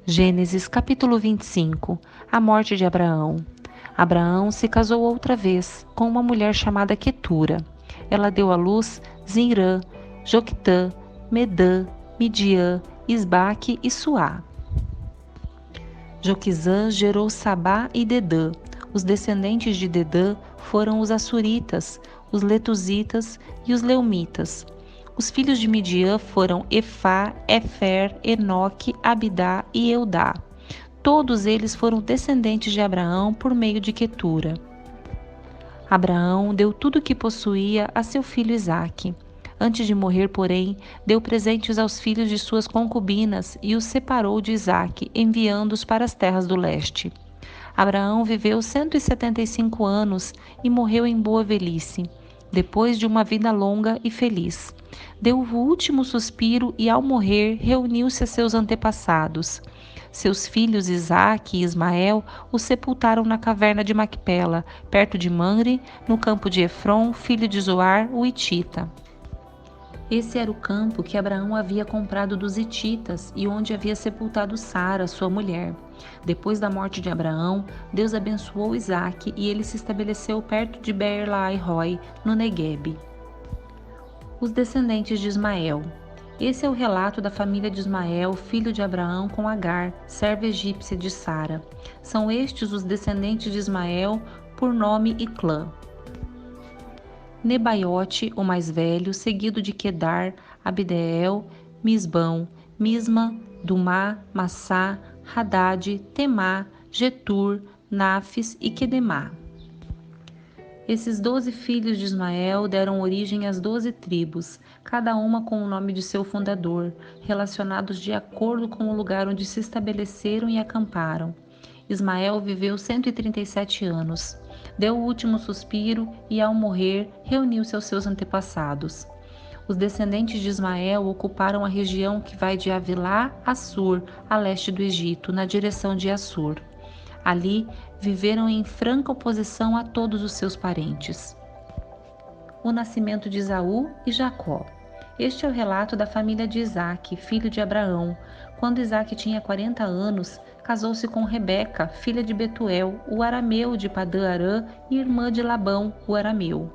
Gênesis capítulo 25. A morte de Abraão. Abraão se casou outra vez com uma mulher chamada Quetura. Ela deu à luz Zinrã, Joquitã, Medã, Midian, Isbaque e Suá. Joquizã gerou Sabá e Dedã. Os descendentes de Dedã foram os Assuritas, os Letuzitas e os Leumitas. Os filhos de Midian foram Efá, Efer, Enoque, Abidá e Eudá. Todos eles foram descendentes de Abraão por meio de Quetura. Abraão deu tudo o que possuía a seu filho Isaque. Antes de morrer, porém, deu presentes aos filhos de suas concubinas e os separou de Isaque, enviando-os para as terras do leste. Abraão viveu 175 anos e morreu em boa velhice, depois de uma vida longa e feliz. Deu o último suspiro e, ao morrer, reuniu-se a seus antepassados. Seus filhos Isaque e Ismael o sepultaram na caverna de Macpela, perto de Mamre, no campo de Efron, filho de Zoar, o Hitita. Esse era o campo que Abraão havia comprado dos hititas e onde havia sepultado Sara, sua mulher. Depois da morte de Abraão, Deus abençoou Isaque e ele se estabeleceu perto de Beer-lahai-roi, no Neguebe. Os descendentes de Ismael. Esse é o relato da família de Ismael, filho de Abraão, com Agar, serva egípcia de Sara. São estes os descendentes de Ismael por nome e clã. Nebaiote, o mais velho, seguido de Quedar, Abdeel, Misbão, Misma, Dumá, Massá, Hadad, Temá, Getur, Nafis e Quedemá. Esses 12 filhos de Ismael deram origem às 12 tribos, cada uma com o nome de seu fundador, relacionados de acordo com o lugar onde se estabeleceram e acamparam. Ismael viveu 137 anos. Deu o último suspiro e, ao morrer, reuniu-se aos seus antepassados. Os descendentes de Ismael ocuparam a região que vai de Avilá a Sur, a leste do Egito, na direção de Assur. Ali, viveram em franca oposição a todos os seus parentes. O nascimento de Esaú e Jacó. Este é o relato da família de Isaque, filho de Abraão. Quando Isaque tinha 40 anos, casou-se com Rebeca, filha de Betuel, o arameu de Padã-arã e irmã de Labão, o arameu.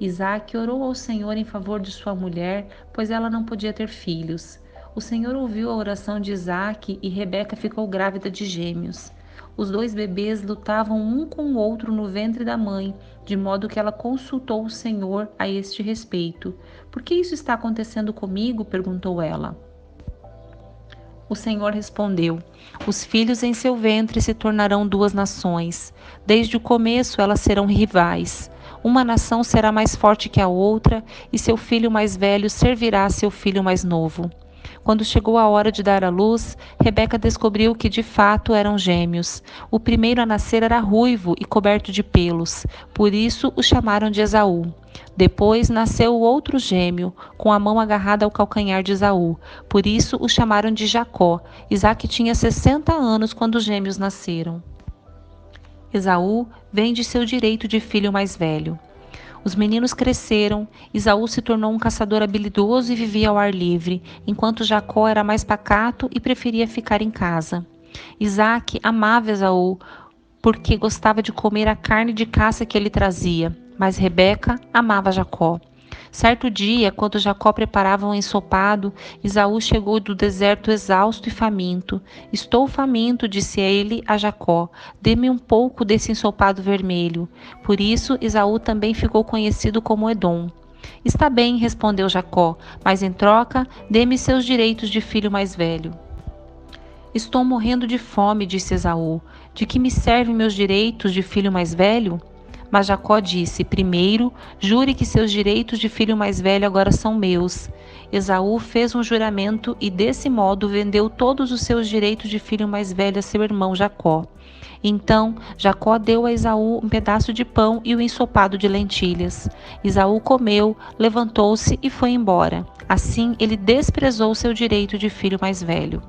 Isaque orou ao Senhor em favor de sua mulher, pois ela não podia ter filhos. O Senhor ouviu a oração de Isaque e Rebeca ficou grávida de gêmeos. Os dois bebês lutavam um com o outro no ventre da mãe, de modo que ela consultou o Senhor a este respeito. Por que isso está acontecendo comigo? Perguntou ela. O Senhor respondeu: os filhos em seu ventre se tornarão duas nações. Desde o começo elas serão rivais. Uma nação será mais forte que a outra, e seu filho mais velho servirá a seu filho mais novo. Quando chegou a hora de dar à luz, Rebeca descobriu que de fato eram gêmeos. O primeiro a nascer era ruivo e coberto de pelos, por isso o chamaram de Esaú. Depois nasceu o outro gêmeo, com a mão agarrada ao calcanhar de Esaú, por isso o chamaram de Jacó. Isaque tinha 60 anos quando os gêmeos nasceram. Esaú vem de seu direito de filho mais velho. Os meninos cresceram, Esaú se tornou um caçador habilidoso e vivia ao ar livre, enquanto Jacó era mais pacato e preferia ficar em casa. Isaque amava Esaú, porque gostava de comer a carne de caça que ele trazia, mas Rebeca amava Jacó. Certo dia, quando Jacó preparava um ensopado, Esaú chegou do deserto exausto e faminto. Estou faminto, disse ele a Jacó, dê-me um pouco desse ensopado vermelho. Por isso, Esaú também ficou conhecido como Edom. Está bem, respondeu Jacó, mas em troca, dê-me seus direitos de filho mais velho. Estou morrendo de fome, disse Esaú. De que me servem meus direitos de filho mais velho? Mas Jacó disse: primeiro, jure que seus direitos de filho mais velho agora são meus. Esaú fez um juramento e, desse modo, vendeu todos os seus direitos de filho mais velho a seu irmão Jacó. Então, Jacó deu a Esaú um pedaço de pão e o ensopado de lentilhas. Esaú comeu, levantou-se e foi embora. Assim, ele desprezou seu direito de filho mais velho.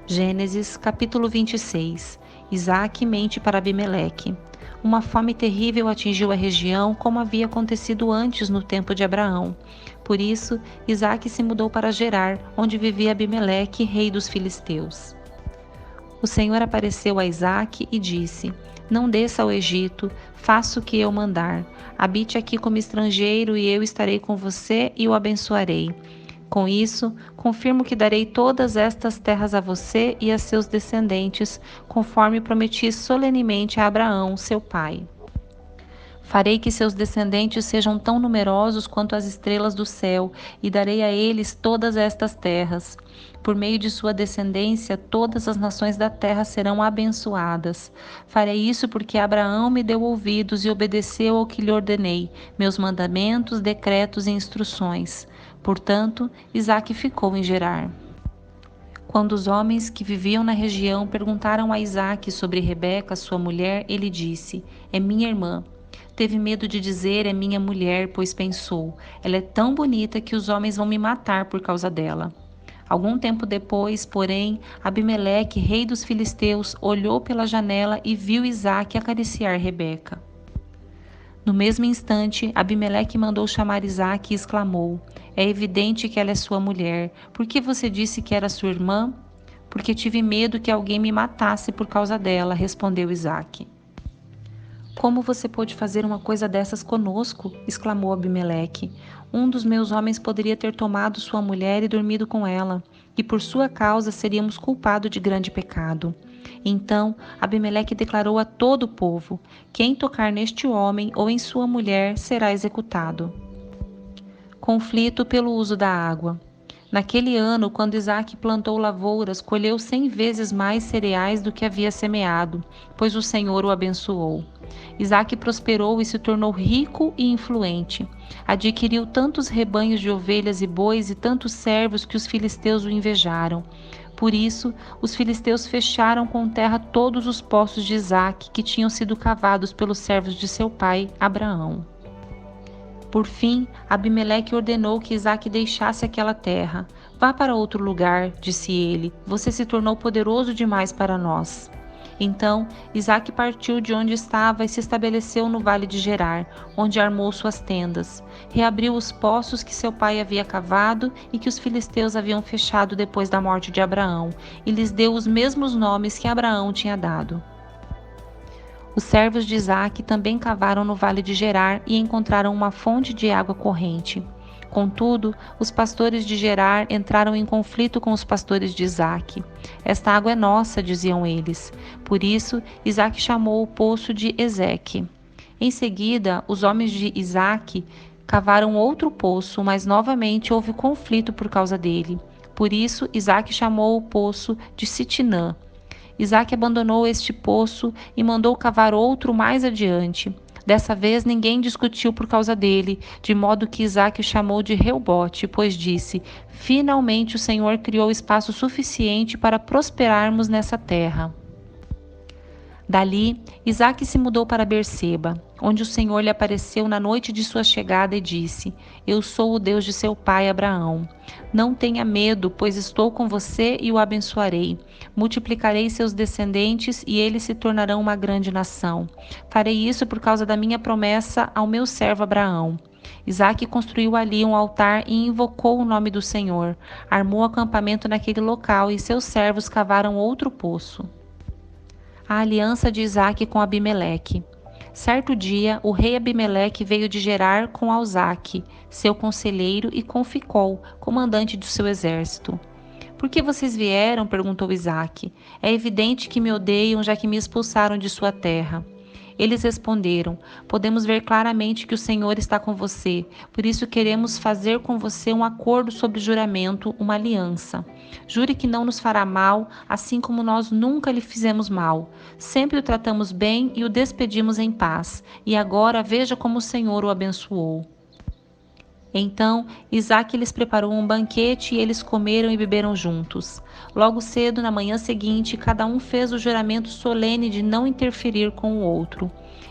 Gênesis, capítulo 26. Isaque mente para Abimeleque. Uma fome terrível atingiu a região, como havia acontecido antes no tempo de Abraão. Por isso, Isaque se mudou para Gerar, onde vivia Abimeleque, rei dos filisteus. O Senhor apareceu a Isaque e disse: Não desça ao Egito, faça o que eu mandar. Habite aqui como estrangeiro e eu estarei com você e o abençoarei. Com isso, confirmo que darei todas estas terras a você e a seus descendentes, conforme prometi solenemente a Abraão, seu pai. Farei que seus descendentes sejam tão numerosos quanto as estrelas do céu, e darei a eles todas estas terras. Por meio de sua descendência, todas as nações da terra serão abençoadas. Farei isso porque Abraão me deu ouvidos e obedeceu ao que lhe ordenei, meus mandamentos, decretos e instruções. Portanto, Isaque ficou em Gerar. Quando os homens que viviam na região perguntaram a Isaque sobre Rebeca, sua mulher, ele disse: É minha irmã. Teve medo de dizer: É minha mulher, pois pensou: Ela é tão bonita que os homens vão me matar por causa dela. Algum tempo depois, porém, Abimeleque, rei dos filisteus, olhou pela janela e viu Isaque acariciar Rebeca. No mesmo instante, Abimeleque mandou chamar Isaque e exclamou: É evidente que ela é sua mulher. Por que você disse que era sua irmã? Porque tive medo que alguém me matasse por causa dela, respondeu Isaque. Como você pôde fazer uma coisa dessas conosco? Exclamou Abimeleque. Um dos meus homens poderia ter tomado sua mulher e dormido com ela, e por sua causa seríamos culpados de grande pecado. Então Abimeleque declarou a todo o povo: Quem tocar neste homem ou em sua mulher será executado. Conflito pelo uso da água. Naquele ano, quando Isaque plantou lavouras, colheu 100 vezes mais cereais do que havia semeado, pois o Senhor o abençoou. Isaque prosperou e se tornou rico e influente. Adquiriu tantos rebanhos de ovelhas e bois e tantos servos que os filisteus o invejaram. Por isso, os filisteus fecharam com terra todos os poços de Isaque que tinham sido cavados pelos servos de seu pai, Abraão. Por fim, Abimeleque ordenou que Isaque deixasse aquela terra. Vá para outro lugar, disse ele, você se tornou poderoso demais para nós. Então, Isaque partiu de onde estava e se estabeleceu no vale de Gerar, onde armou suas tendas. Reabriu os poços que seu pai havia cavado e que os filisteus haviam fechado depois da morte de Abraão, e lhes deu os mesmos nomes que Abraão tinha dado. Os servos de Isaque também cavaram no vale de Gerar e encontraram uma fonte de água corrente. Contudo, os pastores de Gerar entraram em conflito com os pastores de Isaque. Esta água é nossa, diziam eles. Por isso, Isaque chamou o poço de Ezeque. Em seguida, os homens de Isaque cavaram outro poço, mas novamente houve conflito por causa dele. Por isso, Isaque chamou o poço de Sitinã. Isaque abandonou este poço e mandou cavar outro mais adiante. Dessa vez ninguém discutiu por causa dele, de modo que Isaque o chamou de Reobote, pois disse: Finalmente o Senhor criou espaço suficiente para prosperarmos nessa terra. Dali, Isaque se mudou para Berseba, onde o Senhor lhe apareceu na noite de sua chegada e disse: Eu sou o Deus de seu pai Abraão. Não tenha medo, pois estou com você e o abençoarei. Multiplicarei seus descendentes e eles se tornarão uma grande nação. Farei isso por causa da minha promessa ao meu servo Abraão. Isaque construiu ali um altar e invocou o nome do Senhor. Armou acampamento naquele local e seus servos cavaram outro poço. A aliança de Isaque com Abimeleque. Certo dia, o rei Abimeleque veio de Gerar com Alzaque, seu conselheiro, e com Ficol, comandante do seu exército. Por que vocês vieram? Perguntou Isaque. É evidente que me odeiam, já que me expulsaram de sua terra. Eles responderam: Podemos ver claramente que o Senhor está com você, por isso queremos fazer com você um acordo sobre juramento, uma aliança. Jure que não nos fará mal, assim como nós nunca lhe fizemos mal. Sempre o tratamos bem e o despedimos em paz. E agora veja como o Senhor o abençoou. Então Isaque lhes preparou um banquete e eles comeram e beberam juntos. Logo cedo, na manhã seguinte, cada um fez o juramento solene de não interferir com o outro.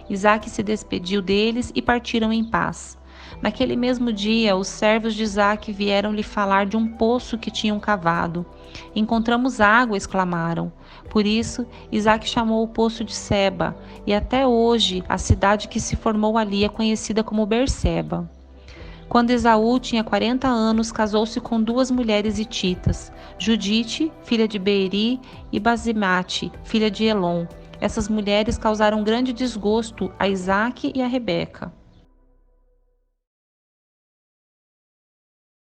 Isaque se despediu deles e partiram em paz. Naquele mesmo dia, os servos de Isaque vieram lhe falar de um poço que tinham cavado. Encontramos água, exclamaram. Por isso, Isaque chamou o poço de Seba, e até hoje a cidade que se formou ali é conhecida como Berseba. Quando Esaú tinha 40 anos, casou-se com duas mulheres hititas, Judite, filha de Beeri, e Basemate, filha de Elon. Essas mulheres causaram grande desgosto a Isaque e a Rebeca.